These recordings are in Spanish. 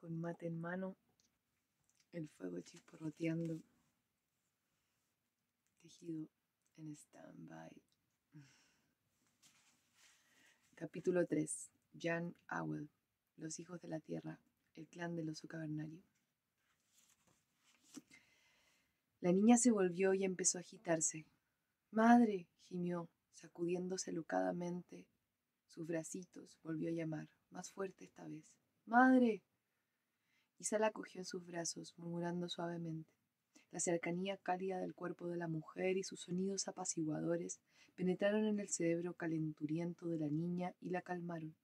con mate en mano, el fuego chisporroteando, tejido en stand-by. Capítulo 3. Jan Awel, los hijos de la tierra, el clan del oso cavernario. La niña se volvió y empezó a agitarse. ¡Madre!, gimió, sacudiéndose lucadamente sus bracitos. Volvió a llamar, más fuerte esta vez. ¡Madre! Isa la cogió en sus brazos, murmurando suavemente. La cercanía cálida del cuerpo de la mujer y sus sonidos apaciguadores penetraron en el cerebro calenturiento de la niña y la calmaron.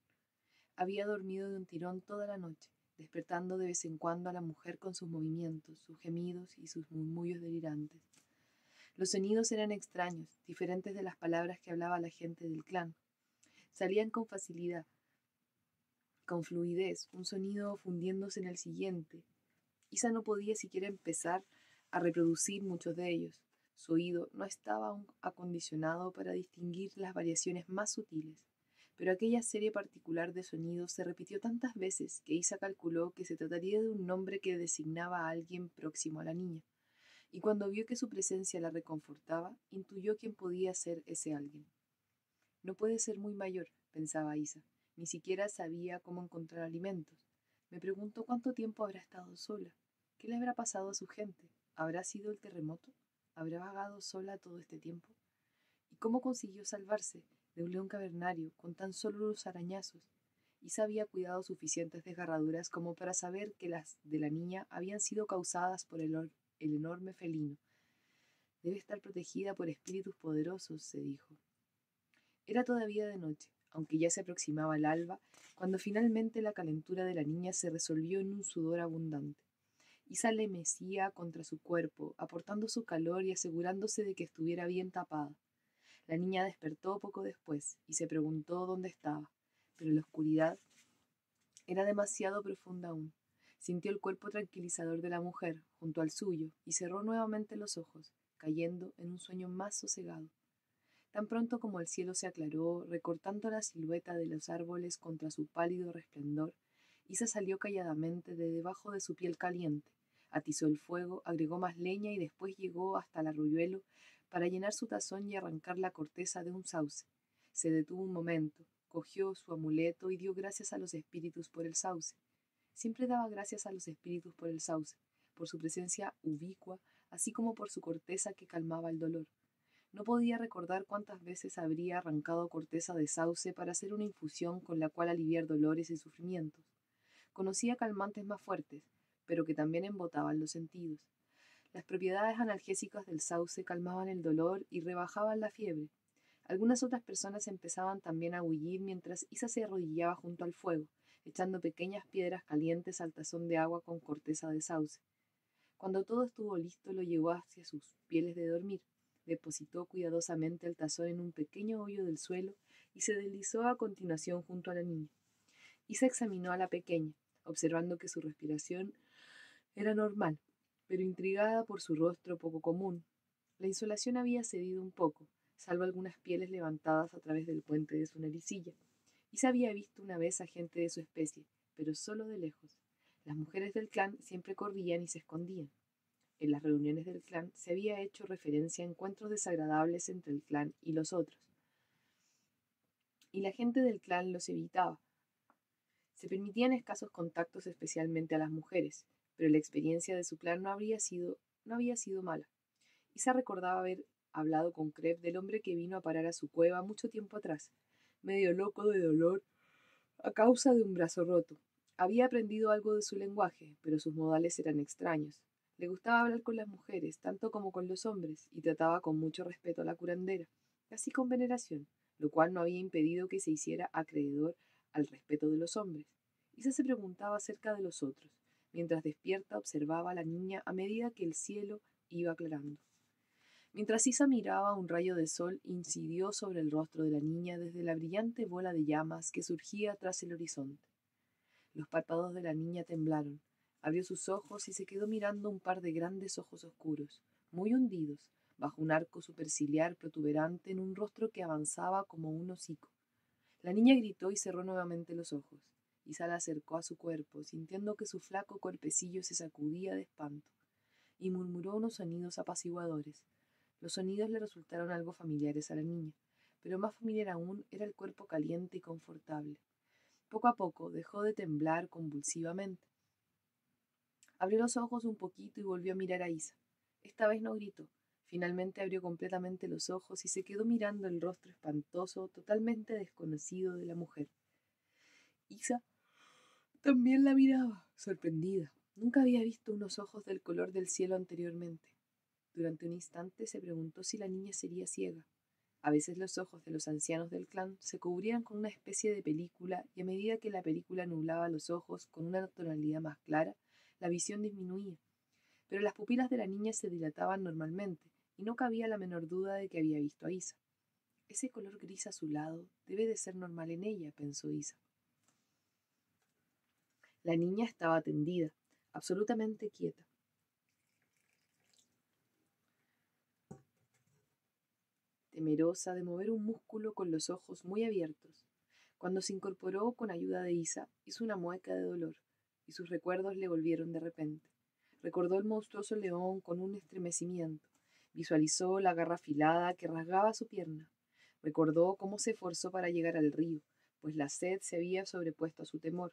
Había dormido de un tirón toda la noche, despertando de vez en cuando a la mujer con sus movimientos, sus gemidos y sus murmullos delirantes. Los sonidos eran extraños, diferentes de las palabras que hablaba la gente del clan. Salían con facilidad, con fluidez, un sonido fundiéndose en el siguiente. Isa no podía siquiera empezar a reproducir muchos de ellos. Su oído no estaba aún acondicionado para distinguir las variaciones más sutiles, pero aquella serie particular de sonidos se repitió tantas veces que Isa calculó que se trataría de un nombre que designaba a alguien próximo a la niña, y cuando vio que su presencia la reconfortaba, intuyó quién podía ser ese alguien. No puede ser muy mayor, pensaba Isa, ni siquiera sabía cómo encontrar alimentos. Me pregunto cuánto tiempo habrá estado sola. ¿Qué le habrá pasado a su gente? ¿Habrá sido el terremoto? ¿Habrá vagado sola todo este tiempo? ¿Y cómo consiguió salvarse de un león cavernario con tan solo los arañazos? Isa había cuidado suficientes desgarraduras como para saber que las de la niña habían sido causadas por el enorme felino. Debe estar protegida por espíritus poderosos, se dijo. Era todavía de noche, aunque ya se aproximaba el alba, cuando finalmente la calentura de la niña se resolvió en un sudor abundante. Isa le mecía contra su cuerpo, aportando su calor y asegurándose de que estuviera bien tapada. La niña despertó poco después y se preguntó dónde estaba, pero la oscuridad era demasiado profunda aún. Sintió el cuerpo tranquilizador de la mujer junto al suyo y cerró nuevamente los ojos, cayendo en un sueño más sosegado. Tan pronto como el cielo se aclaró, recortando la silueta de los árboles contra su pálido resplandor, Isa salió calladamente de debajo de su piel caliente, atizó el fuego, agregó más leña y después llegó hasta el arroyuelo para llenar su tazón y arrancar la corteza de un sauce. Se detuvo un momento, cogió su amuleto y dio gracias a los espíritus por el sauce. Siempre daba gracias a los espíritus por el sauce, por su presencia ubicua, así como por su corteza que calmaba el dolor. No podía recordar cuántas veces habría arrancado corteza de sauce para hacer una infusión con la cual aliviar dolores y sufrimientos. Conocía calmantes más fuertes, pero que también embotaban los sentidos. Las propiedades analgésicas del sauce calmaban el dolor y rebajaban la fiebre. Algunas otras personas empezaban también a bullir mientras Isa se arrodillaba junto al fuego, echando pequeñas piedras calientes al tazón de agua con corteza de sauce. Cuando todo estuvo listo, lo llevó hacia sus pieles de dormir. Depositó cuidadosamente el tazón en un pequeño hoyo del suelo y se deslizó a continuación junto a la niña. Isa examinó a la pequeña, observando que su respiración era normal, pero intrigada por su rostro poco común. La insolación había cedido un poco, salvo algunas pieles levantadas a través del puente de su naricilla. Isa había visto una vez a gente de su especie, pero solo de lejos. Las mujeres del clan siempre corrían y se escondían. En las reuniones del clan se había hecho referencia a encuentros desagradables entre el clan y los otros, y la gente del clan los evitaba. Se permitían escasos contactos especialmente a las mujeres, pero la experiencia de su clan no había sido mala. Isa recordaba haber hablado con Kreb del hombre que vino a parar a su cueva mucho tiempo atrás, medio loco de dolor a causa de un brazo roto. Había aprendido algo de su lenguaje, pero sus modales eran extraños. Le gustaba hablar con las mujeres, tanto como con los hombres, y trataba con mucho respeto a la curandera, casi con veneración, lo cual no había impedido que se hiciera acreedor al respeto de los hombres. Isa se preguntaba acerca de los otros, mientras despierta observaba a la niña a medida que el cielo iba aclarando. Mientras Isa miraba, un rayo de sol incidió sobre el rostro de la niña desde la brillante bola de llamas que surgía tras el horizonte. Los párpados de la niña temblaron. Abrió sus ojos y se quedó mirando un par de grandes ojos oscuros, muy hundidos, bajo un arco superciliar protuberante en un rostro que avanzaba como un hocico. La niña gritó y cerró nuevamente los ojos. Isa la acercó a su cuerpo, sintiendo que su flaco cuerpecillo se sacudía de espanto, y murmuró unos sonidos apaciguadores. Los sonidos le resultaron algo familiares a la niña, pero más familiar aún era el cuerpo caliente y confortable. Poco a poco dejó de temblar convulsivamente. Abrió los ojos un poquito y volvió a mirar a Isa. Esta vez no gritó. Finalmente abrió completamente los ojos y se quedó mirando el rostro espantoso, totalmente desconocido de la mujer. Isa también la miraba, sorprendida. Nunca había visto unos ojos del color del cielo anteriormente. Durante un instante se preguntó si la niña sería ciega. A veces los ojos de los ancianos del clan se cubrían con una especie de película y a medida que la película nublaba los ojos con una tonalidad más clara, la visión disminuía. Pero las pupilas de la niña se dilataban normalmente y no cabía la menor duda de que había visto a Isa. Ese color gris azulado debe de ser normal en ella, pensó Isa. La niña estaba tendida, absolutamente quieta. Temerosa de mover un músculo con los ojos muy abiertos. Cuando se incorporó con ayuda de Isa, hizo una mueca de dolor, y sus recuerdos le volvieron de repente. Recordó el monstruoso león con un estremecimiento. Visualizó la garra afilada que rasgaba su pierna. Recordó cómo se esforzó para llegar al río, pues la sed se había sobrepuesto a su temor,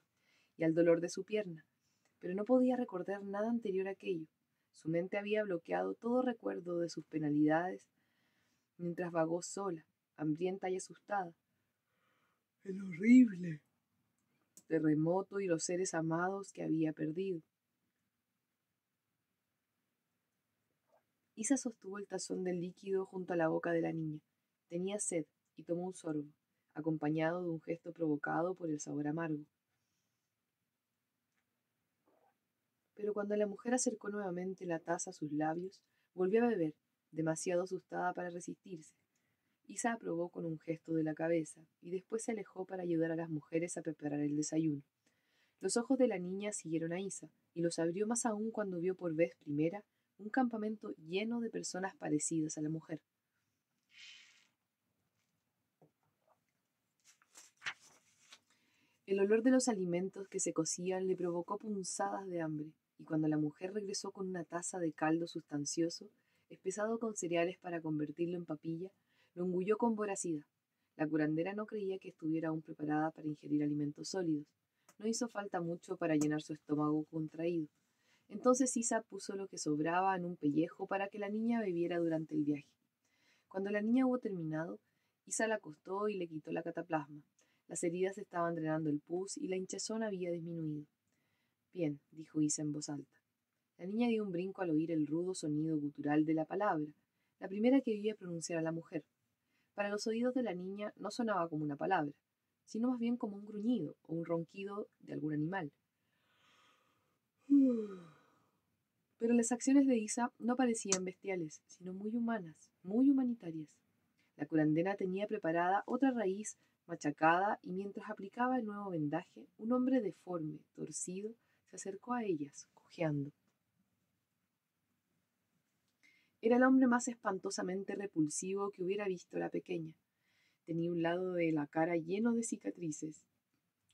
y al dolor de su pierna, pero no podía recordar nada anterior a aquello. Su mente había bloqueado todo recuerdo de sus penalidades mientras vagó sola, hambrienta y asustada. El horrible terremoto y los seres amados que había perdido. Isa sostuvo el tazón del líquido junto a la boca de la niña. Tenía sed y tomó un sorbo, acompañado de un gesto provocado por el sabor amargo. Pero cuando la mujer acercó nuevamente la taza a sus labios, volvió a beber, demasiado asustada para resistirse. Isa aprobó con un gesto de la cabeza y después se alejó para ayudar a las mujeres a preparar el desayuno. Los ojos de la niña siguieron a Isa y los abrió más aún cuando vio por vez primera un campamento lleno de personas parecidas a la mujer. El olor de los alimentos que se cocían le provocó punzadas de hambre, y cuando la mujer regresó con una taza de caldo sustancioso, espesado con cereales para convertirlo en papilla, lo engulló con voracidad. La curandera no creía que estuviera aún preparada para ingerir alimentos sólidos. No hizo falta mucho para llenar su estómago contraído. Entonces Isa puso lo que sobraba en un pellejo para que la niña bebiera durante el viaje. Cuando la niña hubo terminado, Isa la acostó y le quitó la cataplasma. Las heridas estaban drenando el pus y la hinchazón había disminuido. Bien, dijo Isa en voz alta. La niña dio un brinco al oír el rudo sonido gutural de la palabra, la primera que oía pronunciar a la mujer. Para los oídos de la niña no sonaba como una palabra, sino más bien como un gruñido o un ronquido de algún animal. Pero las acciones de Isa no parecían bestiales, sino muy humanas, muy humanitarias. La curandera tenía preparada otra raíz machacada y mientras aplicaba el nuevo vendaje, un hombre deforme, torcido, se acercó a ellas, cojeando. Era el hombre más espantosamente repulsivo que hubiera visto la pequeña. Tenía un lado de la cara lleno de cicatrices,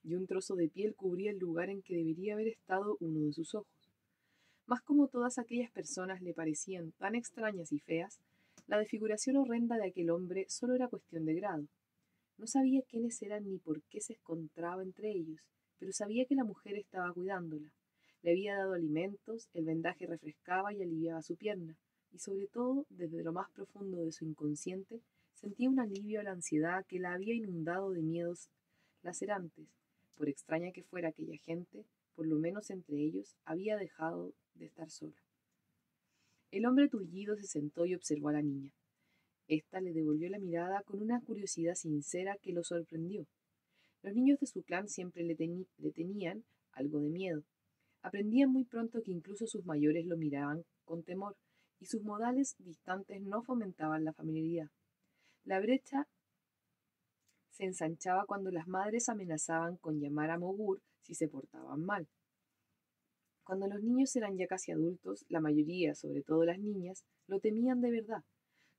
y un trozo de piel cubría el lugar en que debería haber estado uno de sus ojos. Mas como todas aquellas personas le parecían tan extrañas y feas, la desfiguración horrenda de aquel hombre solo era cuestión de grado. No sabía quiénes eran ni por qué se encontraba entre ellos, pero sabía que la mujer estaba cuidándola. Le había dado alimentos, el vendaje refrescaba y aliviaba su pierna, y sobre todo, desde lo más profundo de su inconsciente, sentía un alivio a la ansiedad que la había inundado de miedos lacerantes. Por extraña que fuera aquella gente, por lo menos entre ellos, había dejado de estar sola. El hombre tullido se sentó y observó a la niña. Esta le devolvió la mirada con una curiosidad sincera que lo sorprendió. Los niños de su clan siempre le tenían algo de miedo. Aprendían muy pronto que incluso sus mayores lo miraban con temor, y sus modales distantes no fomentaban la familiaridad. La brecha se ensanchaba cuando las madres amenazaban con llamar a Mogur si se portaban mal. Cuando los niños eran ya casi adultos, la mayoría, sobre todo las niñas, lo temían de verdad.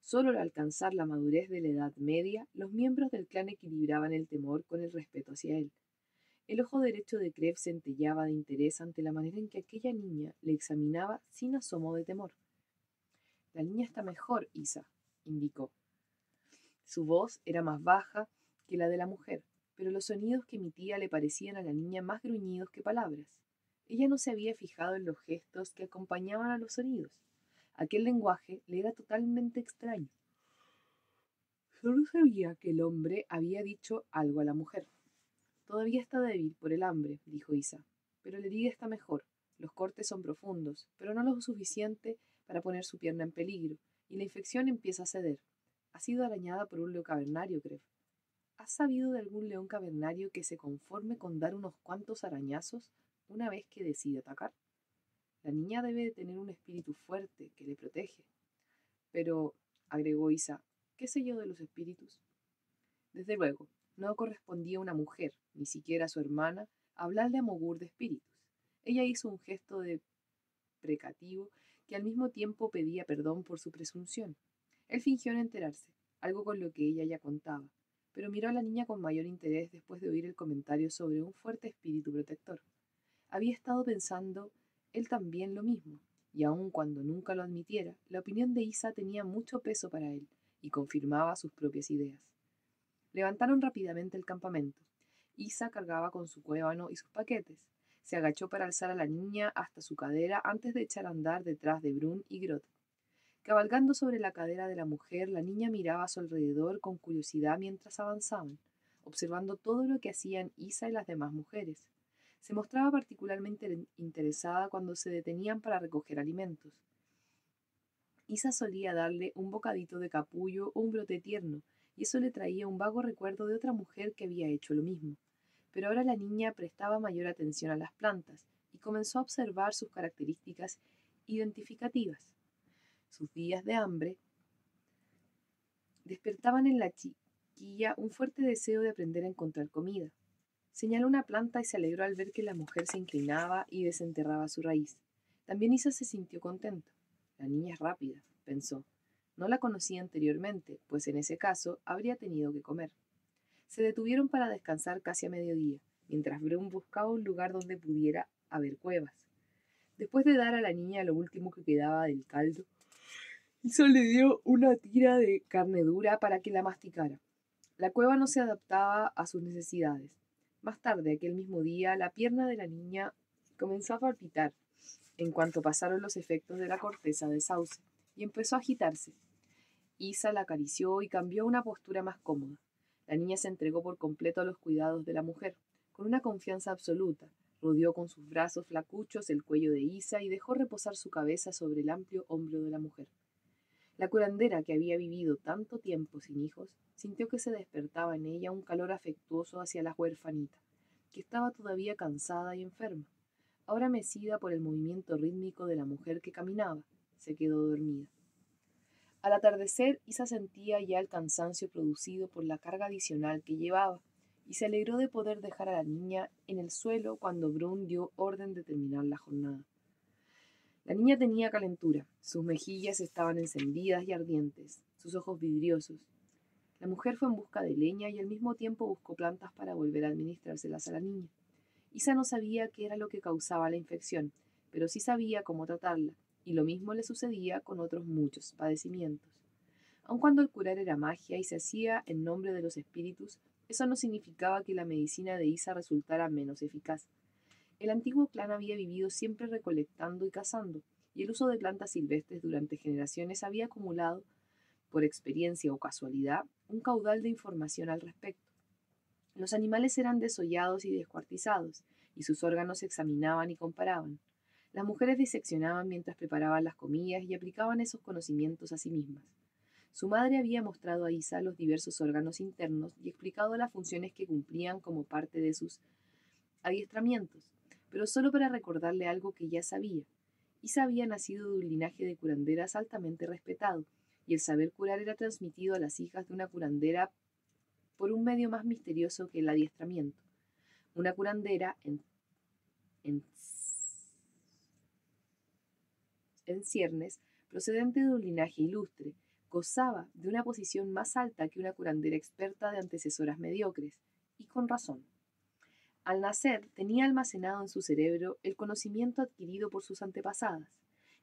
Solo al alcanzar la madurez de la Edad Media, los miembros del clan equilibraban el temor con el respeto hacia él. El ojo derecho de Krev centelleaba de interés ante la manera en que aquella niña le examinaba sin asomo de temor. «La niña está mejor, Isa», indicó. Su voz era más baja que la de la mujer, pero los sonidos que emitía le parecían a la niña más gruñidos que palabras. Ella no se había fijado en los gestos que acompañaban a los sonidos. Aquel lenguaje le era totalmente extraño. Solo sabía que el hombre había dicho algo a la mujer. «Todavía está débil por el hambre», dijo Isa, «pero la herida está mejor. Los cortes son profundos, pero no lo suficiente para poner su pierna en peligro, y la infección empieza a ceder. Ha sido arañada por un león cavernario, Krev». «¿Has sabido de algún león cavernario que se conforme con dar unos cuantos arañazos una vez que decide atacar? La niña debe de tener un espíritu fuerte que le protege». «Pero», agregó Isa, «¿qué sé yo de los espíritus?» Desde luego, no correspondía a una mujer, ni siquiera a su hermana, hablarle a Mogur de espíritus. Ella hizo un gesto deprecativo que al mismo tiempo pedía perdón por su presunción. Él fingió no enterarse, algo con lo que ella ya contaba, pero miró a la niña con mayor interés después de oír el comentario sobre un fuerte espíritu protector. Había estado pensando él también lo mismo, y aun cuando nunca lo admitiera, la opinión de Isa tenía mucho peso para él y confirmaba sus propias ideas. Levantaron rápidamente el campamento. Isa cargaba con su cuébano y sus paquetes. Se agachó para alzar a la niña hasta su cadera antes de echar a andar detrás de Brun y Grot. Cabalgando sobre la cadera de la mujer, la niña miraba a su alrededor con curiosidad mientras avanzaban, observando todo lo que hacían Isa y las demás mujeres. Se mostraba particularmente interesada cuando se detenían para recoger alimentos. Isa solía darle un bocadito de capullo o un brote tierno, y eso le traía un vago recuerdo de otra mujer que había hecho lo mismo. Pero ahora la niña prestaba mayor atención a las plantas y comenzó a observar sus características identificativas. Sus días de hambre despertaban en la chiquilla un fuerte deseo de aprender a encontrar comida. Señaló una planta y se alegró al ver que la mujer se inclinaba y desenterraba su raíz. También Isa se sintió contenta. La niña es rápida, pensó. No la conocía anteriormente, pues en ese caso habría tenido que comer. Se detuvieron para descansar casi a mediodía, mientras Brun buscaba un lugar donde pudiera haber cuevas. Después de dar a la niña lo último que quedaba del caldo, Isa le dio una tira de carne dura para que la masticara. La cueva no se adaptaba a sus necesidades. Más tarde, aquel mismo día, la pierna de la niña comenzó a palpitar en cuanto pasaron los efectos de la corteza de sauce, y empezó a agitarse. Isa la acarició y cambió a una postura más cómoda. La niña se entregó por completo a los cuidados de la mujer, con una confianza absoluta. Rodeó con sus brazos flacuchos el cuello de Isa y dejó reposar su cabeza sobre el amplio hombro de la mujer. La curandera, que había vivido tanto tiempo sin hijos, sintió que se despertaba en ella un calor afectuoso hacia la huerfanita, que estaba todavía cansada y enferma. Ahora mecida por el movimiento rítmico de la mujer que caminaba, se quedó dormida. Al atardecer, Isa sentía ya el cansancio producido por la carga adicional que llevaba, y se alegró de poder dejar a la niña en el suelo cuando Brun dio orden de terminar la jornada. La niña tenía calentura, sus mejillas estaban encendidas y ardientes, sus ojos vidriosos. La mujer fue en busca de leña y al mismo tiempo buscó plantas para volver a administrárselas a la niña. Isa no sabía qué era lo que causaba la infección, pero sí sabía cómo tratarla, y lo mismo le sucedía con otros muchos padecimientos. Aun cuando el curar era magia y se hacía en nombre de los espíritus, eso no significaba que la medicina de Isa resultara menos eficaz. El antiguo clan había vivido siempre recolectando y cazando, y el uso de plantas silvestres durante generaciones había acumulado, por experiencia o casualidad, un caudal de información al respecto. Los animales eran desollados y descuartizados, y sus órganos se examinaban y comparaban. Las mujeres diseccionaban mientras preparaban las comidas y aplicaban esos conocimientos a sí mismas. Su madre había mostrado a Isa los diversos órganos internos y explicado las funciones que cumplían como parte de sus adiestramientos, pero solo para recordarle algo que ya sabía. Isa había nacido de un linaje de curanderas altamente respetado, y el saber curar era transmitido a las hijas de una curandera por un medio más misterioso que el adiestramiento. Una curandera en ciernes, procedente de un linaje ilustre, gozaba de una posición más alta que una curandera experta de antecesoras mediocres, y con razón. Al nacer, tenía almacenado en su cerebro el conocimiento adquirido por sus antepasadas,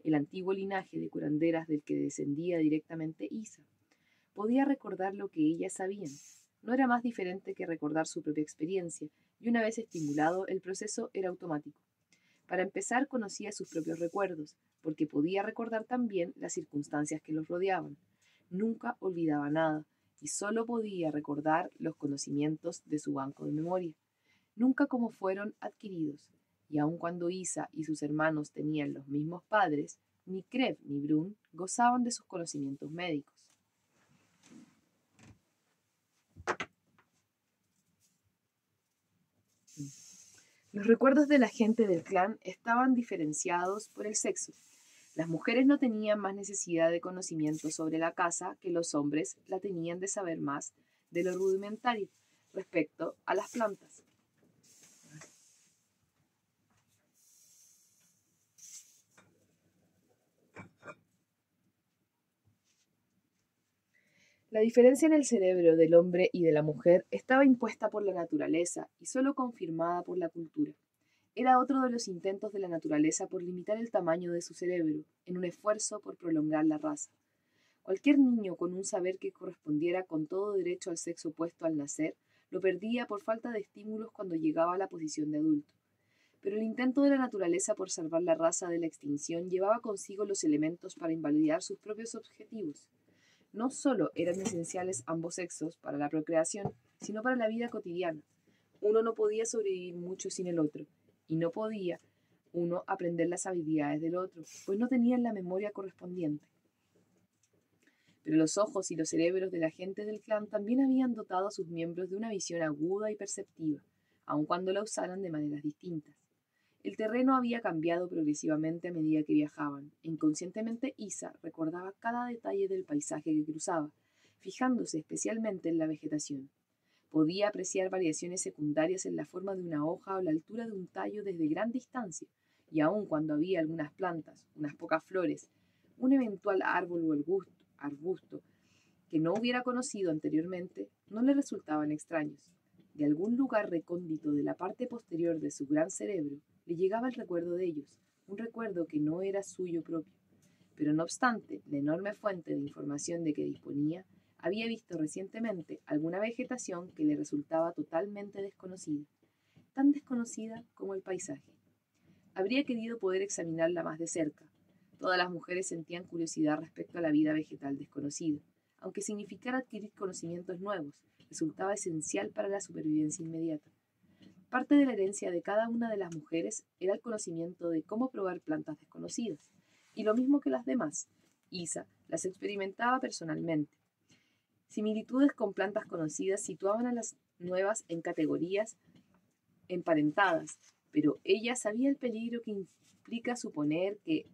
el antiguo linaje de curanderas del que descendía directamente Isa. Podía recordar lo que ellas sabían. No era más diferente que recordar su propia experiencia, y una vez estimulado, el proceso era automático. Para empezar, conocía sus propios recuerdos, porque podía recordar también las circunstancias que los rodeaban. Nunca olvidaba nada, y solo podía recordar los conocimientos de su banco de memoria, nunca como fueron adquiridos. Y aun cuando Isa y sus hermanos tenían los mismos padres, ni Kreb ni Brun gozaban de sus conocimientos médicos. Los recuerdos de la gente del clan estaban diferenciados por el sexo. Las mujeres no tenían más necesidad de conocimiento sobre la casa que los hombres la tenían de saber más de lo rudimentario respecto a las plantas. La diferencia en el cerebro del hombre y de la mujer estaba impuesta por la naturaleza y solo confirmada por la cultura. Era otro de los intentos de la naturaleza por limitar el tamaño de su cerebro, en un esfuerzo por prolongar la raza. Cualquier niño con un saber que correspondiera con todo derecho al sexo opuesto al nacer, lo perdía por falta de estímulos cuando llegaba a la posición de adulto. Pero el intento de la naturaleza por salvar la raza de la extinción llevaba consigo los elementos para invalidar sus propios objetivos. No solo eran esenciales ambos sexos para la procreación, sino para la vida cotidiana. Uno no podía sobrevivir mucho sin el otro, y no podía uno aprender las habilidades del otro, pues no tenían la memoria correspondiente. Pero los ojos y los cerebros de la gente del clan también habían dotado a sus miembros de una visión aguda y perceptiva, aun cuando la usaran de maneras distintas. El terreno había cambiado progresivamente a medida que viajaban. Inconscientemente Isa recordaba cada detalle del paisaje que cruzaba, fijándose especialmente en la vegetación. Podía apreciar variaciones secundarias en la forma de una hoja o la altura de un tallo desde gran distancia, y aun cuando había algunas plantas, unas pocas flores, un eventual árbol o arbusto que no hubiera conocido anteriormente, no le resultaban extraños. De algún lugar recóndito de la parte posterior de su gran cerebro le llegaba el recuerdo de ellos, un recuerdo que no era suyo propio. Pero no obstante, la enorme fuente de información de que disponía, había visto recientemente alguna vegetación que le resultaba totalmente desconocida, tan desconocida como el paisaje. Habría querido poder examinarla más de cerca. Todas las mujeres sentían curiosidad respecto a la vida vegetal desconocida, aunque significara adquirir conocimientos nuevos, resultaba esencial para la supervivencia inmediata. Parte de la herencia de cada una de las mujeres era el conocimiento de cómo probar plantas desconocidas, y lo mismo que las demás, Isa las experimentaba personalmente. Similitudes con plantas conocidas situaban a las nuevas en categorías emparentadas, pero ella sabía el peligro que implica suponer que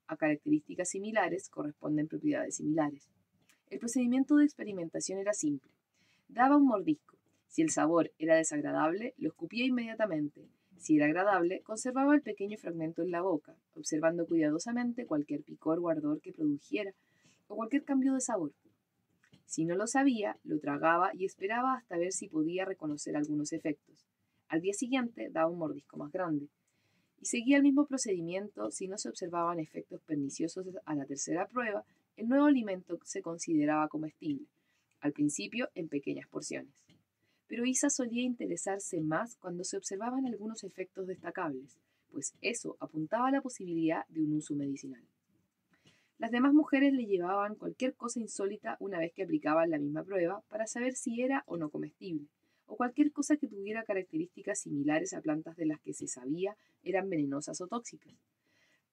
a características similares corresponden propiedades similares. El procedimiento de experimentación era simple. Daba un mordisco. Si el sabor era desagradable, lo escupía inmediatamente. Si era agradable, conservaba el pequeño fragmento en la boca, observando cuidadosamente cualquier picor o ardor que produjera, o cualquier cambio de sabor. Si no lo sabía, lo tragaba y esperaba hasta ver si podía reconocer algunos efectos. Al día siguiente daba un mordisco más grande. Y seguía el mismo procedimiento si no se observaban efectos perniciosos a la tercera prueba, el nuevo alimento se consideraba comestible, al principio en pequeñas porciones. Pero Isa solía interesarse más cuando se observaban algunos efectos destacables, pues eso apuntaba a la posibilidad de un uso medicinal. Las demás mujeres le llevaban cualquier cosa insólita una vez que aplicaban la misma prueba para saber si era o no comestible, o cualquier cosa que tuviera características similares a plantas de las que se sabía eran venenosas o tóxicas.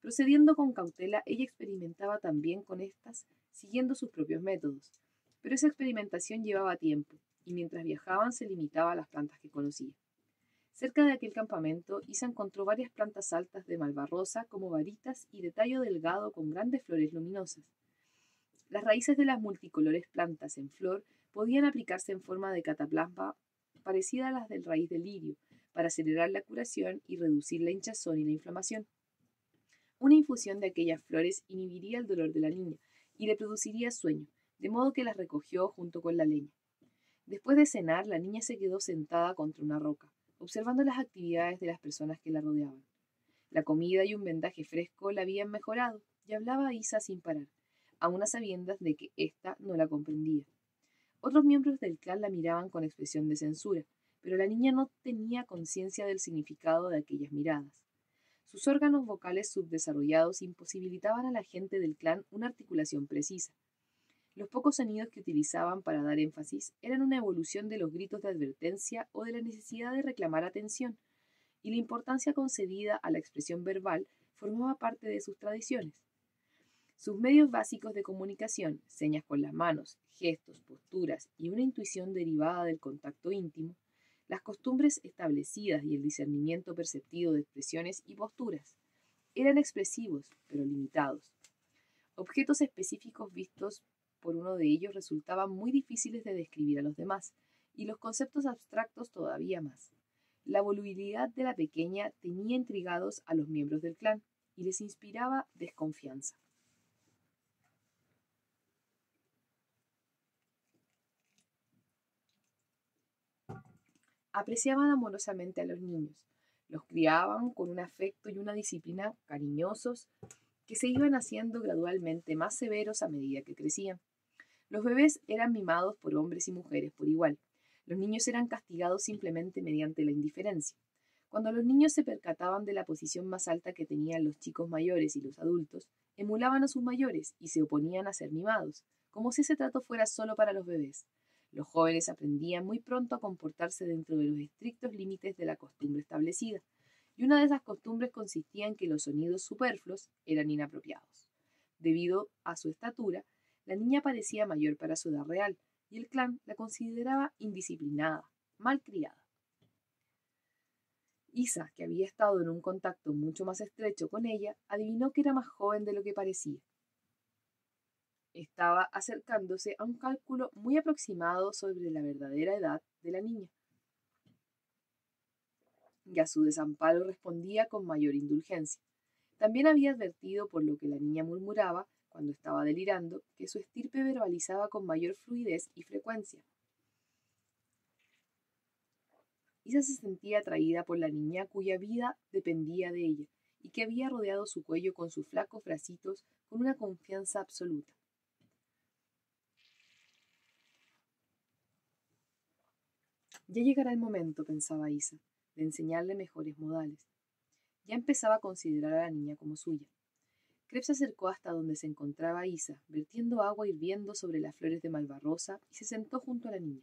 Procediendo con cautela, ella experimentaba también con estas, siguiendo sus propios métodos. Pero esa experimentación llevaba tiempo, y mientras viajaban se limitaba a las plantas que conocía. Cerca de aquel campamento, Isa encontró varias plantas altas de malvarrosa como varitas y de tallo delgado con grandes flores luminosas. Las raíces de las multicolores plantas en flor podían aplicarse en forma de cataplasma parecida a las del raíz del lirio, para acelerar la curación y reducir la hinchazón y la inflamación. Una infusión de aquellas flores inhibiría el dolor de la niña y le produciría sueño, de modo que las recogió junto con la leña. Después de cenar, la niña se quedó sentada contra una roca, observando las actividades de las personas que la rodeaban. La comida y un vendaje fresco la habían mejorado, y hablaba a Isa sin parar, aun a sabiendas de que ésta no la comprendía. Otros miembros del clan la miraban con expresión de censura, pero la niña no tenía conciencia del significado de aquellas miradas. Sus órganos vocales subdesarrollados imposibilitaban a la gente del clan una articulación precisa. Los pocos sonidos que utilizaban para dar énfasis eran una evolución de los gritos de advertencia o de la necesidad de reclamar atención, y la importancia concedida a la expresión verbal formaba parte de sus tradiciones. Sus medios básicos de comunicación, señas con las manos, gestos, posturas y una intuición derivada del contacto íntimo, las costumbres establecidas y el discernimiento perceptivo de expresiones y posturas, eran expresivos, pero limitados. Objetos específicos vistos por uno de ellos resultaban muy difíciles de describir a los demás, y los conceptos abstractos todavía más. La volubilidad de la pequeña tenía intrigados a los miembros del clan y les inspiraba desconfianza. Apreciaban amorosamente a los niños, los criaban con un afecto y una disciplina cariñosos que se iban haciendo gradualmente más severos a medida que crecían. Los bebés eran mimados por hombres y mujeres por igual. Los niños eran castigados simplemente mediante la indiferencia. Cuando los niños se percataban de la posición más alta que tenían los chicos mayores y los adultos, emulaban a sus mayores y se oponían a ser mimados, como si ese trato fuera solo para los bebés. Los jóvenes aprendían muy pronto a comportarse dentro de los estrictos límites de la costumbre establecida, y una de esas costumbres consistía en que los sonidos superfluos eran inapropiados. Debido a su estatura, la niña parecía mayor para su edad real, y el clan la consideraba indisciplinada, malcriada. Isa, que había estado en un contacto mucho más estrecho con ella, adivinó que era más joven de lo que parecía. Estaba acercándose a un cálculo muy aproximado sobre la verdadera edad de la niña, y a su desamparo respondía con mayor indulgencia. También había advertido, por lo que la niña murmuraba cuando estaba delirando, que su estirpe verbalizaba con mayor fluidez y frecuencia. Isa se sentía atraída por la niña cuya vida dependía de ella, y que había rodeado su cuello con sus flacos bracitos con una confianza absoluta. Ya llegará el momento, pensaba Isa, de enseñarle mejores modales. Ya empezaba a considerar a la niña como suya. Crep se acercó hasta donde se encontraba Isa, vertiendo agua hirviendo sobre las flores de malvarrosa, y se sentó junto a la niña.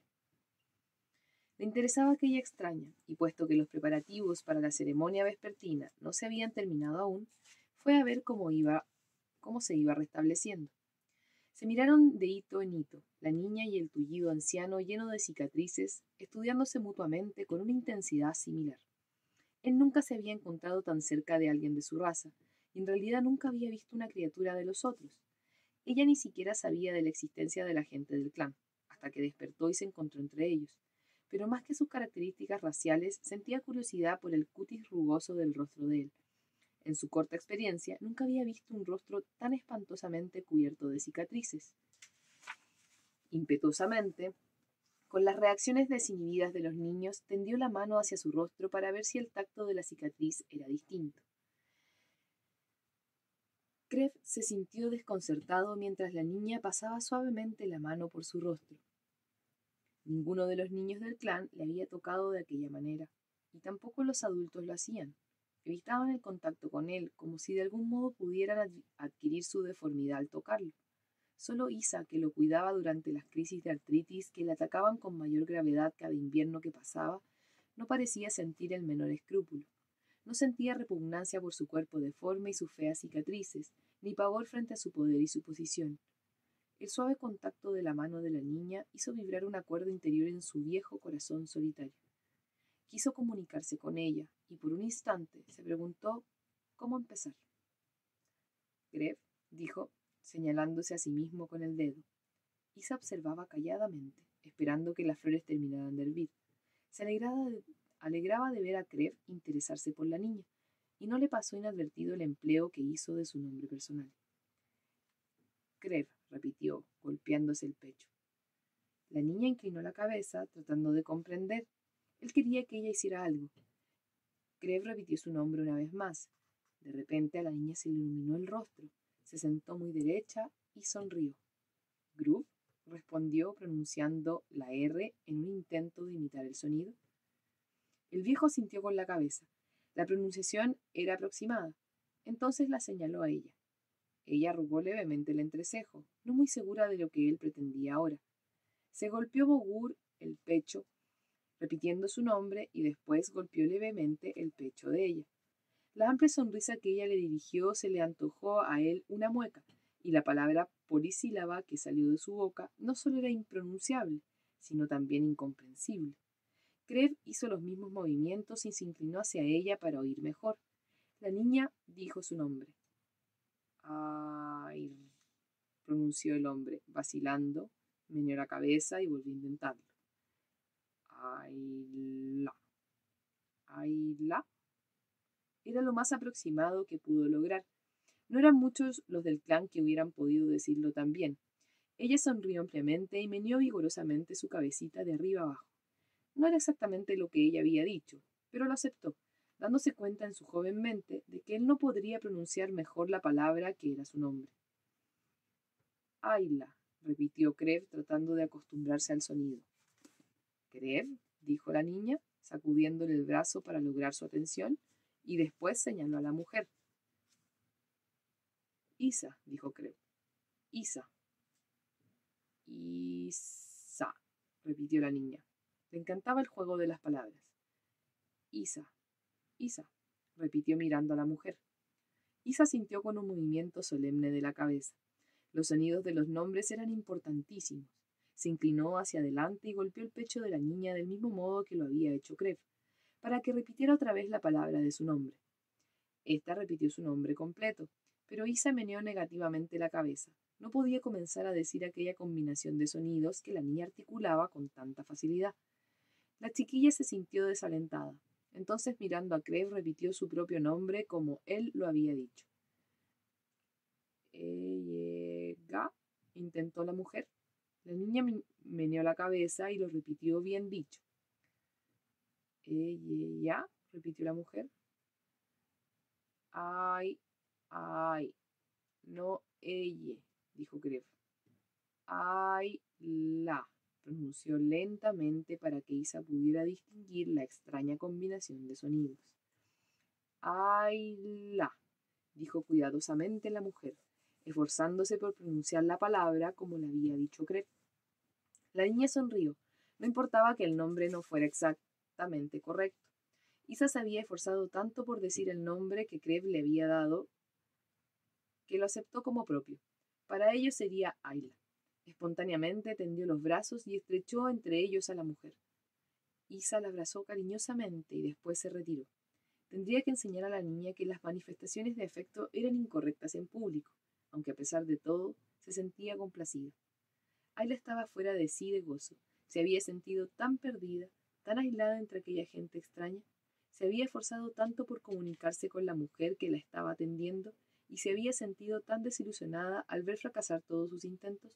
Le interesaba aquella extraña, y puesto que los preparativos para la ceremonia vespertina no se habían terminado aún, fue a ver cómo se iba restableciendo. Se miraron de hito en hito, la niña y el tullido anciano lleno de cicatrices, estudiándose mutuamente con una intensidad similar. Él nunca se había encontrado tan cerca de alguien de su raza, y en realidad nunca había visto una criatura de los otros. Ella ni siquiera sabía de la existencia de la gente del clan, hasta que despertó y se encontró entre ellos. Pero más que sus características raciales, sentía curiosidad por el cutis rugoso del rostro de él. En su corta experiencia, nunca había visto un rostro tan espantosamente cubierto de cicatrices. Impetuosamente, con las reacciones desinhibidas de los niños, tendió la mano hacia su rostro para ver si el tacto de la cicatriz era distinto. Cref se sintió desconcertado mientras la niña pasaba suavemente la mano por su rostro. Ninguno de los niños del clan le había tocado de aquella manera, y tampoco los adultos lo hacían. Evitaban el contacto con él, como si de algún modo pudieran adquirir su deformidad al tocarlo. Solo Isa, que lo cuidaba durante las crisis de artritis que le atacaban con mayor gravedad cada invierno que pasaba, no parecía sentir el menor escrúpulo. No sentía repugnancia por su cuerpo deforme y sus feas cicatrices, ni pavor frente a su poder y su posición. El suave contacto de la mano de la niña hizo vibrar una cuerda interior en su viejo corazón solitario. Quiso comunicarse con ella, y por un instante se preguntó cómo empezar. Gref, dijo, señalándose a sí mismo con el dedo. Isa observaba calladamente, esperando que las flores terminaran de hervir. Se alegraba de ver a Gref interesarse por la niña, y no le pasó inadvertido el empleo que hizo de su nombre personal. Gref, repitió, golpeándose el pecho. La niña inclinó la cabeza, tratando de comprender. Él quería que ella hiciera algo. Creb repitió su nombre una vez más. De repente a la niña se le iluminó el rostro. Se sentó muy derecha y sonrió. Grub respondió pronunciando la R en un intento de imitar el sonido. El viejo sintió con la cabeza. La pronunciación era aproximada. Entonces la señaló a ella. Ella arrugó levemente el entrecejo, no muy segura de lo que él pretendía ahora. Se golpeó Bogur el pecho, repitiendo su nombre, y después golpeó levemente el pecho de ella. La amplia sonrisa que ella le dirigió se le antojó a él una mueca, y la palabra polisílaba que salió de su boca no solo era impronunciable, sino también incomprensible. Creb hizo los mismos movimientos y se inclinó hacia ella para oír mejor. La niña dijo su nombre. Ay, pronunció el hombre, vacilando, meneó la cabeza y volvió a intentarlo. Ayla. Ayla. Era lo más aproximado que pudo lograr. No eran muchos los del clan que hubieran podido decirlo tan bien. Ella sonrió ampliamente y meneó vigorosamente su cabecita de arriba abajo. No era exactamente lo que ella había dicho, pero lo aceptó, dándose cuenta en su joven mente de que él no podría pronunciar mejor la palabra que era su nombre. Ayla, repitió Creb tratando de acostumbrarse al sonido. Creb, dijo la niña, sacudiéndole el brazo para lograr su atención, y después señaló a la mujer. Isa, dijo Creb. Isa. Isa, repitió la niña. Le encantaba el juego de las palabras. Isa, Isa, repitió mirando a la mujer. Isa sintió con un movimiento solemne de la cabeza. Los sonidos de los nombres eran importantísimos. Se inclinó hacia adelante y golpeó el pecho de la niña del mismo modo que lo había hecho Creb, para que repitiera otra vez la palabra de su nombre. Esta repitió su nombre completo, pero Isa meneó negativamente la cabeza. No podía comenzar a decir aquella combinación de sonidos que la niña articulaba con tanta facilidad. La chiquilla se sintió desalentada. Entonces, mirando a Creb, repitió su propio nombre como él lo había dicho. Llega, intentó la mujer. La niña meneó la cabeza y lo repitió bien dicho. Ya, repitió la mujer. Ay, ay, no ella, dijo Gref. Ay, la, pronunció lentamente para que Isa pudiera distinguir la extraña combinación de sonidos. Ay, la, dijo cuidadosamente la mujer, esforzándose por pronunciar la palabra como la había dicho Gref. La niña sonrió. No importaba que el nombre no fuera exactamente correcto. Isa se había esforzado tanto por decir el nombre que Creb le había dado que lo aceptó como propio. Para ello sería Ayla. Espontáneamente tendió los brazos y estrechó entre ellos a la mujer. Isa la abrazó cariñosamente y después se retiró. Tendría que enseñar a la niña que las manifestaciones de afecto eran incorrectas en público, aunque a pesar de todo se sentía complacida. Ayla estaba fuera de sí de gozo. Se había sentido tan perdida, tan aislada entre aquella gente extraña. Se había esforzado tanto por comunicarse con la mujer que la estaba atendiendo y se había sentido tan desilusionada al ver fracasar todos sus intentos.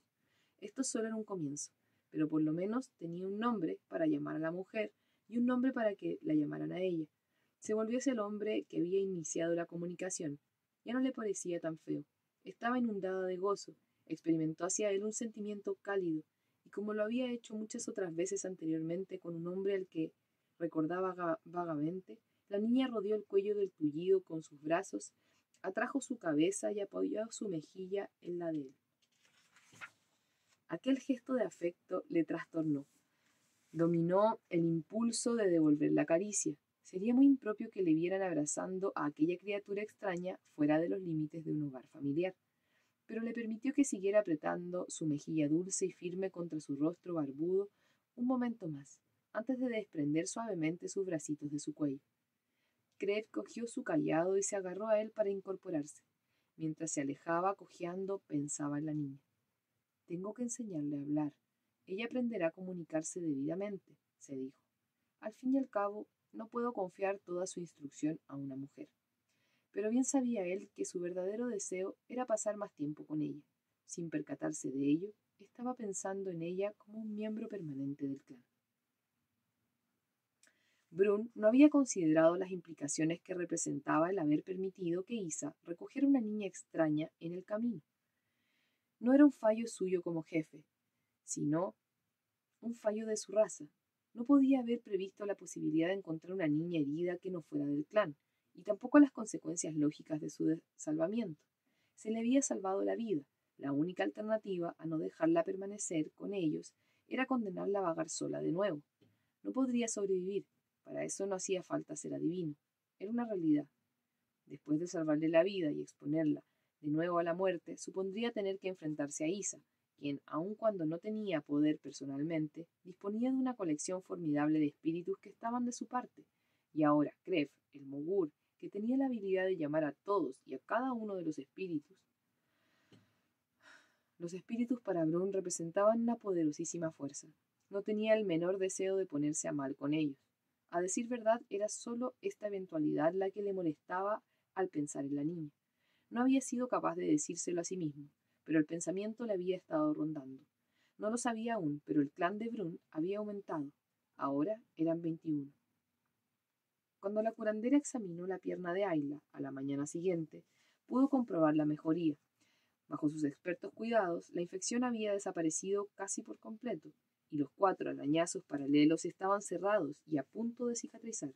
Esto solo era un comienzo, pero por lo menos tenía un nombre para llamar a la mujer y un nombre para que la llamaran a ella. Se volvió hacia el hombre que había iniciado la comunicación. Ya no le parecía tan feo. Estaba inundada de gozo. Experimentó hacia él un sentimiento cálido, y como lo había hecho muchas otras veces anteriormente con un hombre al que recordaba vagamente, la niña rodeó el cuello del tullido con sus brazos, atrajo su cabeza y apoyó su mejilla en la de él. Aquel gesto de afecto le trastornó. Dominó el impulso de devolver la caricia. Sería muy impropio que le vieran abrazando a aquella criatura extraña fuera de los límites de un hogar familiar, pero le permitió que siguiera apretando su mejilla dulce y firme contra su rostro barbudo un momento más, antes de desprender suavemente sus bracitos de su cuello. Creb cogió su cayado y se agarró a él para incorporarse. Mientras se alejaba cojeando, pensaba en la niña. Tengo que enseñarle a hablar. Ella aprenderá a comunicarse debidamente, se dijo. Al fin y al cabo, no puedo confiar toda su instrucción a una mujer. Pero bien sabía él que su verdadero deseo era pasar más tiempo con ella. Sin percatarse de ello, estaba pensando en ella como un miembro permanente del clan. Brun no había considerado las implicaciones que representaba el haber permitido que Isa recogiera una niña extraña en el camino. No era un fallo suyo como jefe, sino un fallo de su raza. No podía haber previsto la posibilidad de encontrar una niña herida que no fuera del clan, y tampoco las consecuencias lógicas de su salvamiento. Se le había salvado la vida. La única alternativa a no dejarla permanecer con ellos era condenarla a vagar sola de nuevo. No podría sobrevivir. Para eso no hacía falta ser adivino. Era una realidad. Después de salvarle la vida y exponerla de nuevo a la muerte, supondría tener que enfrentarse a Isa, quien, aun cuando no tenía poder personalmente, disponía de una colección formidable de espíritus que estaban de su parte. Y ahora Kref, el Mogur, que tenía la habilidad de llamar a todos y a cada uno de los espíritus. Los espíritus para Brun representaban una poderosísima fuerza. No tenía el menor deseo de ponerse a mal con ellos. A decir verdad, era solo esta eventualidad la que le molestaba al pensar en la niña. No había sido capaz de decírselo a sí mismo, pero el pensamiento le había estado rondando. No lo sabía aún, pero el clan de Brun había aumentado. Ahora eran 21. Cuando la curandera examinó la pierna de Ayla a la mañana siguiente, pudo comprobar la mejoría. Bajo sus expertos cuidados, la infección había desaparecido casi por completo, y los 4 arañazos paralelos estaban cerrados y a punto de cicatrizar.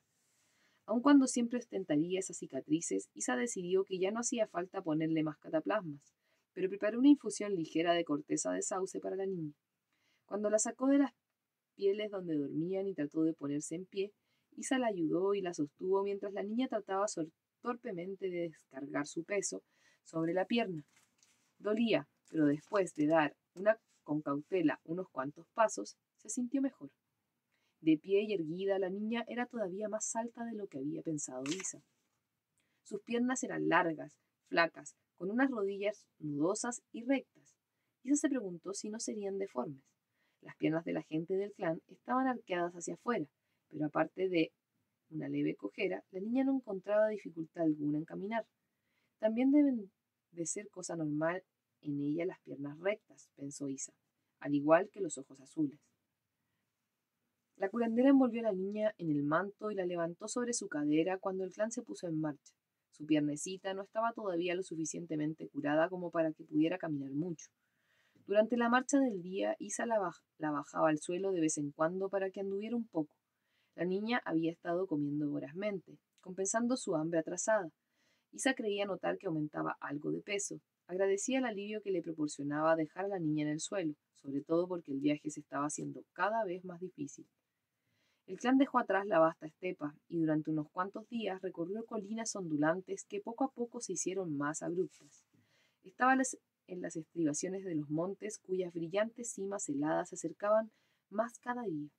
Aun cuando siempre ostentaría esas cicatrices, Isa decidió que ya no hacía falta ponerle más cataplasmas, pero preparó una infusión ligera de corteza de sauce para la niña. Cuando la sacó de las pieles donde dormían y trató de ponerse en pie, Isa la ayudó y la sostuvo mientras la niña trataba torpemente de descargar su peso sobre la pierna. Dolía, pero después de dar con cautela unos cuantos pasos, se sintió mejor. De pie y erguida, la niña era todavía más alta de lo que había pensado Isa. Sus piernas eran largas, flacas, con unas rodillas nudosas y rectas. Isa se preguntó si no serían deformes. Las piernas de la gente del clan estaban arqueadas hacia afuera, pero aparte de una leve cojera, la niña no encontraba dificultad alguna en caminar. También deben de ser cosa normal en ella las piernas rectas, pensó Isa, al igual que los ojos azules. La curandera envolvió a la niña en el manto y la levantó sobre su cadera cuando el clan se puso en marcha. Su piernecita no estaba todavía lo suficientemente curada como para que pudiera caminar mucho. Durante la marcha del día, Isa la bajaba al suelo de vez en cuando para que anduviera un poco. La niña había estado comiendo vorazmente, compensando su hambre atrasada. Isa creía notar que aumentaba algo de peso. Agradecía el alivio que le proporcionaba dejar a la niña en el suelo, sobre todo porque el viaje se estaba haciendo cada vez más difícil. El clan dejó atrás la vasta estepa y durante unos cuantos días recorrió colinas ondulantes que poco a poco se hicieron más abruptas. Estaba en las estribaciones de los montes cuyas brillantes cimas heladas se acercaban más cada día.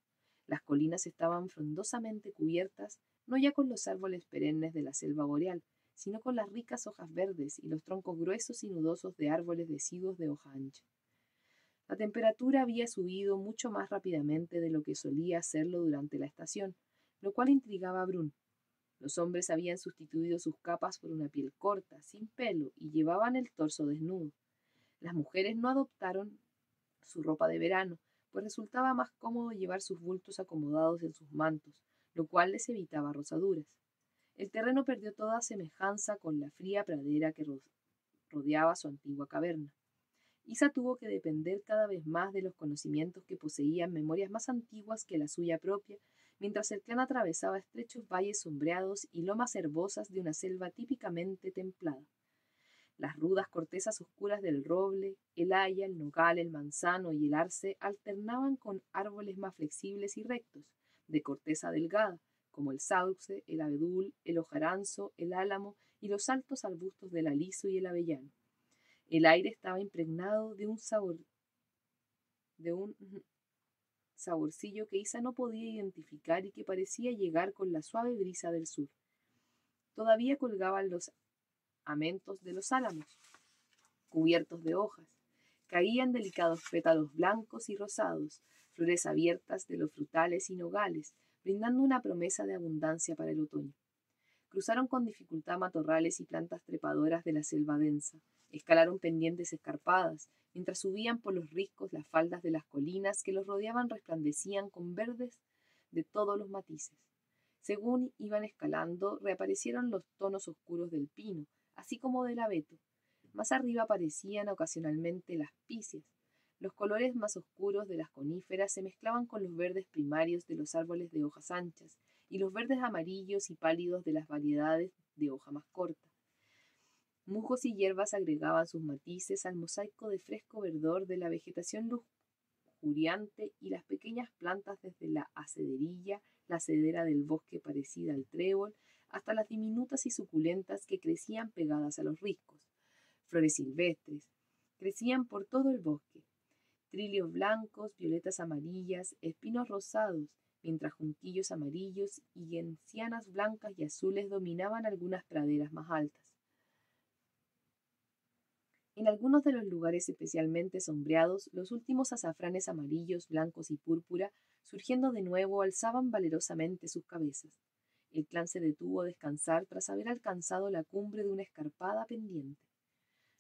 Las colinas estaban frondosamente cubiertas, no ya con los árboles perennes de la selva boreal, sino con las ricas hojas verdes y los troncos gruesos y nudosos de árboles deciduos de hoja ancha. La temperatura había subido mucho más rápidamente de lo que solía hacerlo durante la estación, lo cual intrigaba a Brun. Los hombres habían sustituido sus capas por una piel corta, sin pelo, y llevaban el torso desnudo. Las mujeres no adoptaron su ropa de verano, pues resultaba más cómodo llevar sus bultos acomodados en sus mantos, lo cual les evitaba rozaduras. El terreno perdió toda semejanza con la fría pradera que rodeaba su antigua caverna. Isa tuvo que depender cada vez más de los conocimientos que poseían memorias más antiguas que la suya propia, mientras el clan atravesaba estrechos valles sombreados y lomas herbosas de una selva típicamente templada. Las rudas cortezas oscuras del roble, el haya, el nogal, el manzano y el arce alternaban con árboles más flexibles y rectos, de corteza delgada, como el sauce, el abedul, el hojaranzo, el álamo y los altos arbustos del aliso y el avellano. El aire estaba impregnado de un saborcillo que Isa no podía identificar y que parecía llegar con la suave brisa del sur. Todavía colgaban los amentos de los álamos, cubiertos de hojas. Caían delicados pétalos blancos y rosados, flores abiertas de los frutales y nogales, brindando una promesa de abundancia para el otoño. Cruzaron con dificultad matorrales y plantas trepadoras de la selva densa. Escalaron pendientes escarpadas, mientras subían por los riscos las faldas de las colinas que los rodeaban resplandecían con verdes de todos los matices. Según iban escalando, reaparecieron los tonos oscuros del pino, así como del abeto. Más arriba aparecían ocasionalmente las picias. Los colores más oscuros de las coníferas se mezclaban con los verdes primarios de los árboles de hojas anchas y los verdes amarillos y pálidos de las variedades de hoja más corta. Musgos y hierbas agregaban sus matices al mosaico de fresco verdor de la vegetación lujuriante y las pequeñas plantas desde la acederilla, la cedera del bosque parecida al trébol, hasta las diminutas y suculentas que crecían pegadas a los riscos. Flores silvestres crecían por todo el bosque, trilios blancos, violetas amarillas, espinos rosados, mientras junquillos amarillos y encianas blancas y azules dominaban algunas praderas más altas. En algunos de los lugares especialmente sombreados, los últimos azafranes amarillos, blancos y púrpura, surgiendo de nuevo, alzaban valerosamente sus cabezas. El clan se detuvo a descansar tras haber alcanzado la cumbre de una escarpada pendiente.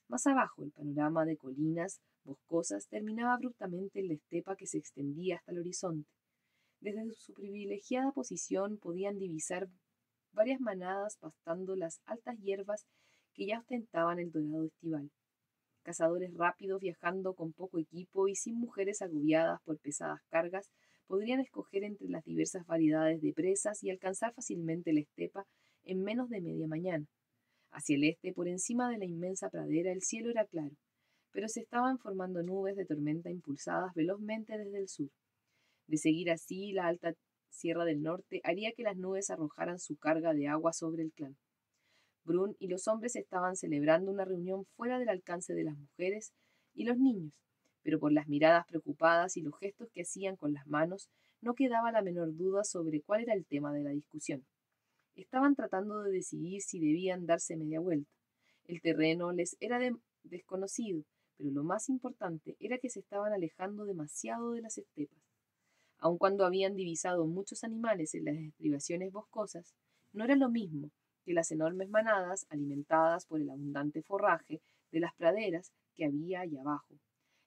Más abajo, el panorama de colinas boscosas terminaba abruptamente en la estepa que se extendía hasta el horizonte. Desde su privilegiada posición podían divisar varias manadas pastando las altas hierbas que ya ostentaban el dorado estival. Cazadores rápidos viajando con poco equipo y sin mujeres agobiadas por pesadas cargas podrían escoger entre las diversas variedades de presas y alcanzar fácilmente la estepa en menos de media mañana. Hacia el este, por encima de la inmensa pradera, el cielo era claro, pero se estaban formando nubes de tormenta impulsadas velozmente desde el sur. De seguir así, la alta sierra del norte haría que las nubes arrojaran su carga de agua sobre el clan. Brun y los hombres estaban celebrando una reunión fuera del alcance de las mujeres y los niños, pero por las miradas preocupadas y los gestos que hacían con las manos, no quedaba la menor duda sobre cuál era el tema de la discusión. Estaban tratando de decidir si debían darse media vuelta. El terreno les era desconocido, pero lo más importante era que se estaban alejando demasiado de las estepas. Aun cuando habían divisado muchos animales en las estribaciones boscosas, no era lo mismo que las enormes manadas alimentadas por el abundante forraje de las praderas que había allá abajo.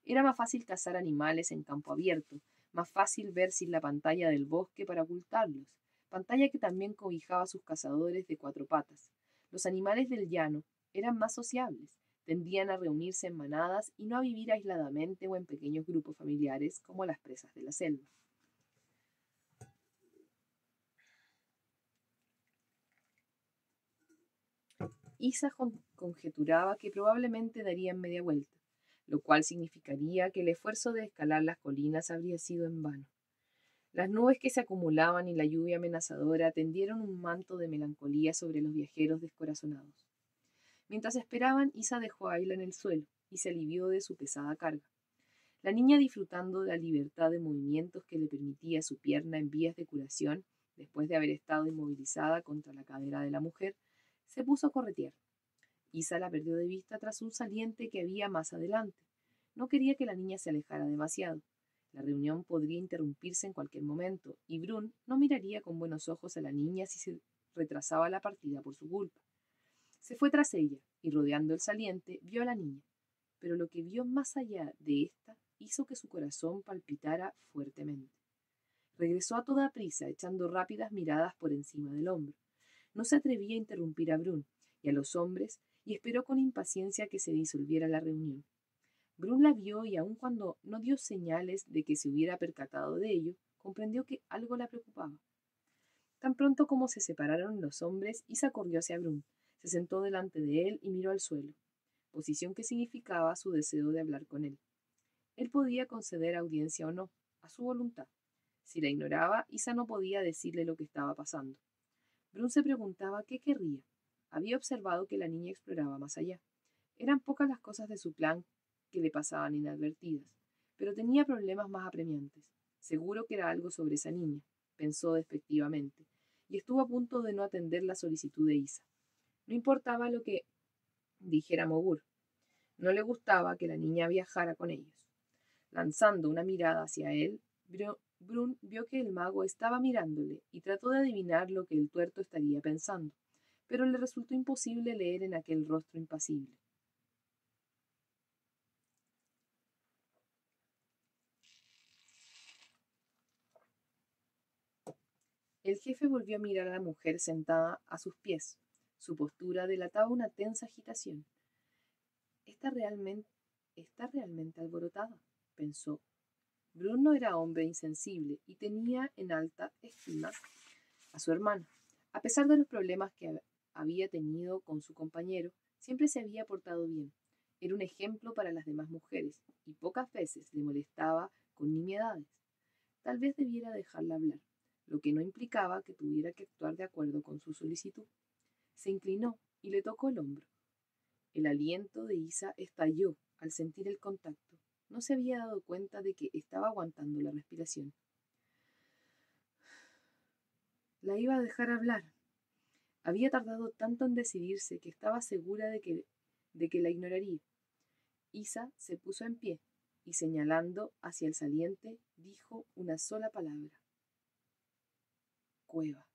Era más fácil cazar animales en campo abierto, más fácil ver sin la pantalla del bosque para ocultarlos, pantalla que también cobijaba a sus cazadores de cuatro patas. Los animales del llano eran más sociables, tendían a reunirse en manadas y no a vivir aisladamente o en pequeños grupos familiares como las presas de la selva. Isa conjeturaba que probablemente darían media vuelta, lo cual significaría que el esfuerzo de escalar las colinas habría sido en vano. Las nubes que se acumulaban y la lluvia amenazadora tendieron un manto de melancolía sobre los viajeros descorazonados. Mientras esperaban, Isa dejó a Ayla en el suelo y se alivió de su pesada carga. La niña, disfrutando de la libertad de movimientos que le permitía su pierna en vías de curación, después de haber estado inmovilizada contra la cadera de la mujer, se puso a corretear. Isa la perdió de vista tras un saliente que había más adelante. No quería que la niña se alejara demasiado. La reunión podría interrumpirse en cualquier momento, y Brun no miraría con buenos ojos a la niña si se retrasaba la partida por su culpa. Se fue tras ella, y rodeando el saliente, vio a la niña. Pero lo que vio más allá de ésta hizo que su corazón palpitara fuertemente. Regresó a toda prisa, echando rápidas miradas por encima del hombro. No se atrevía a interrumpir a Brun y a los hombres, y esperó con impaciencia que se disolviera la reunión. Brun la vio y aun cuando no dio señales de que se hubiera percatado de ello, comprendió que algo la preocupaba. Tan pronto como se separaron los hombres, Isa corrió hacia Brun, se sentó delante de él y miró al suelo, posición que significaba su deseo de hablar con él. Él podía conceder audiencia o no, a su voluntad. Si la ignoraba, Isa no podía decirle lo que estaba pasando. Brun se preguntaba qué querría. Había observado que la niña exploraba más allá. Eran pocas las cosas de su plan que le pasaban inadvertidas, pero tenía problemas más apremiantes. Seguro que era algo sobre esa niña, pensó despectivamente, y estuvo a punto de no atender la solicitud de Isa. No importaba lo que dijera Mogur. No le gustaba que la niña viajara con ellos. Lanzando una mirada hacia él, Brun vio que el mago estaba mirándole y trató de adivinar lo que el tuerto estaría pensando, pero le resultó imposible leer en aquel rostro impasible. El jefe volvió a mirar a la mujer sentada a sus pies. Su postura delataba una tensa agitación. Está realmente alborotada, pensó. Bruno era hombre insensible y tenía en alta estima a su hermano. A pesar de los problemas que había tenido con su compañero, siempre se había portado bien. Era un ejemplo para las demás mujeres y pocas veces le molestaba con nimiedades. Tal vez debiera dejarla hablar, lo que no implicaba que tuviera que actuar de acuerdo con su solicitud. Se inclinó y le tocó el hombro. El aliento de Isa estalló al sentir el contacto. No se había dado cuenta de que estaba aguantando la respiración. La iba a dejar hablar. Había tardado tanto en decidirse que estaba segura de que la ignoraría. Isa se puso en pie y señalando hacia el saliente dijo una sola palabra: cueva.